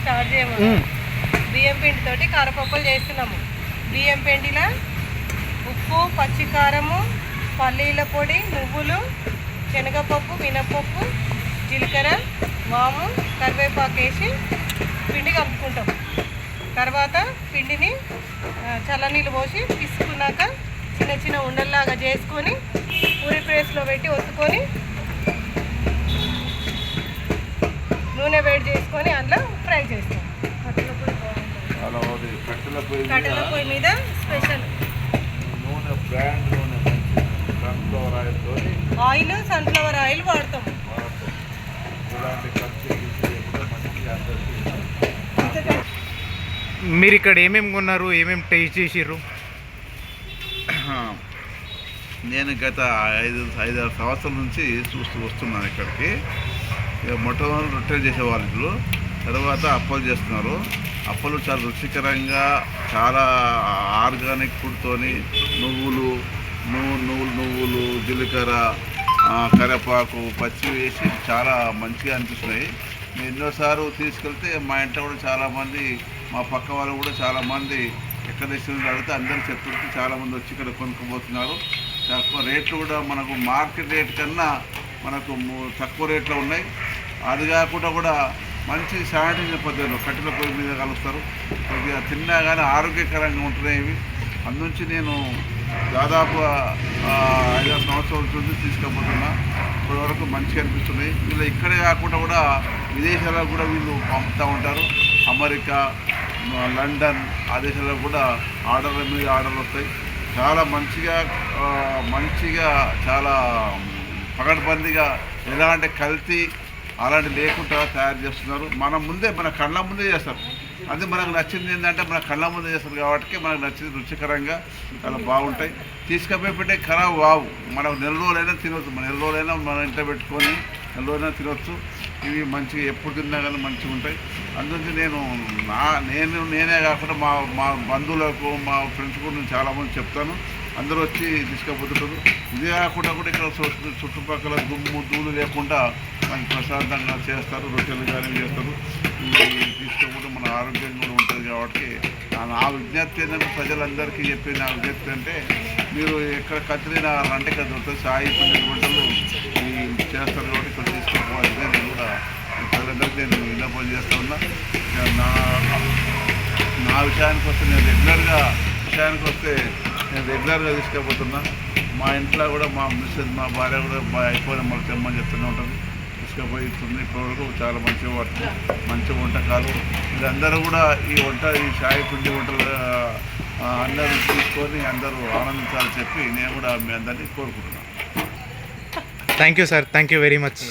Start చేయము. బియ్యం పిండితోటి కారపప్పులు చేస్తున్నాము. బియ్యం పిండిలో ఉప్పు, పచ్చికారము, పల్లీల పొడి, నువ్వులు, శనగపప్పు, మినపప్పు, జీలకర్ర, వాము, కరివేపాకు వేసి పిండి కలుపుకుంటాం. తర్వాత పిండిని చల్లనీళ్ళు పోసి పిసుకున్నాక చిన్న చిన్న ఉండల్లాగా చేసుకొని పూరి ప్రెస్లో పెట్టి ఒత్తుకొని నూనె వేడి చేసుకొని అందులో ఫ్రై చేస్తాం. కట్టెల పొయ్యి మీద స్పెషల్ ఆయిల్ సన్ఫ్లవర్ ఆయిల్ వాడతాం. మీరు ఇక్కడ ఏమేమి కొన్నారు, ఏమేమి టేస్ట్ చేసిర్రు? నేను గత 5-6 సంవత్సరాల నుంచి వస్తున్నాను ఇక్కడికి. మొట్టమొదటి రొట్టెలు చేసేవాళ్ళు, తర్వాత అప్పలు చేస్తున్నారు. అప్పలు చాలా రుచికరంగా, చాలా ఆర్గానిక్ ఫుడ్తోని నువ్వులు, జీలకర్ర, కరివేపాకు, పచ్చి వేసి చాలా మంచిగా అనిపిస్తున్నాయి. నేను ఎన్నోసార్లు తీసుకెళ్తే మా ఇంట్లో కూడా చాలామంది, మా పక్క వాళ్ళు కూడా చాలామంది ఎక్కడ తీసుకుని అడిగితే అందరూ చెప్తుంటే చాలామంది వచ్చి ఇక్కడ కొనుక్కోబోతున్నారు. తక్కువ రేట్లు కూడా మనకు మార్కెట్ రేట్ కన్నా మనకు తక్కువ రేట్లో ఉన్నాయి. అది కాకుండా కూడా మంచి శానిటైజర్ పద్ధతిలో కట్టెల పొయ్యి మీద కలుస్తారు. కొద్దిగా తిన్నా కానీ ఆరోగ్యకరంగా ఉంటున్నాయి ఇవి. అందునుంచి నేను దాదాపు 5-6 సంవత్సరాల నుంచి తీసుకుపోతున్నా. ఇప్పటివరకు మంచిగా అనిపిస్తున్నాయి. వీళ్ళు ఇక్కడే కాకుండా కూడా విదేశాలకు కూడా వీళ్ళు పంపుతూ ఉంటారు. అమెరికా, లండన్ ఆ దేశాల్లో కూడా ఆర్డర్ల మీద ఆర్డర్లు వస్తాయి. చాలా మంచిగా చాలా పకడ్బందీగా ఎలాంటి కల్తీ అలాంటి లేకుండా తయారు చేస్తున్నారు. మన కళ్ళ ముందే చేస్తారు. అది మనకు నచ్చింది ఏంటంటే మన కళ్ళ ముందే చేస్తారు కాబట్టి మనకు నచ్చింది రుచికరంగా చాలా బాగుంటాయి. తీసుకపోయి పెట్టే ఖరాబ్ వావు. మనకు నెల రోజులైనా తినవచ్చు. నెల రోజులైనా మన ఇంట్లో పెట్టుకొని నెల రోజులైనా తినవచ్చు. ఇవి మంచిగా ఎప్పుడు తిన్నా కానీ మంచిగా ఉంటాయి. అందుకే నేనే కాకుండా మా బంధువులకు, మా ఫ్రెండ్స్ కూడా నేను చాలామంది చెప్తాను. అందరూ వచ్చి తీసుకుపోతుంటారు. ఇదే కాకుండా కూడా ఇక్కడ చుట్టుపక్కల ధూళి లేకుండా మనకి ప్రశాంతంగా చేస్తారు. రొట్టెలు కానీ చేస్తారు. తీసుకోకుండా మన ఆరోగ్యం కూడా ఉంటుంది. కాబట్టి నా విజ్ఞప్తి ఏంటంటే ప్రజలందరికీ చెప్పే నా విజ్ఞప్తి అంటే మీరు ఎక్కడ కత్తిరిన అంటే ఇక్కడ దొరుకుతుంది. సాయి పిండి వంటలు చేస్తారు కాబట్టి ఇక్కడ తీసుకోవాలి. నేను కూడా ప్రజలందరికీ నేను విన్నపం చేస్తూ ఉన్నా. నా విషయానికి వస్తే నేను రెగ్యులర్గా తీసుకుపోతున్నా. మా ఇంట్లో కూడా మా మిస్సెస్, మా భార్య కూడా అయిపోయిన మాకు తెమ్మని చెప్తూనే ఉంటుంది. తీసుకుపోయి ఇస్తుంది. ఇప్పటివరకు చాలా మంచి వంటకాలు. వీళ్ళందరూ కూడా ఈ సాయి పిండి వంటలు అందరూ తీసుకొని అందరూ ఆనందించాలని చెప్పి నేను కూడా మీ అందరినీ కోరుకుంటున్నాను. Thank you sir, thank you very much.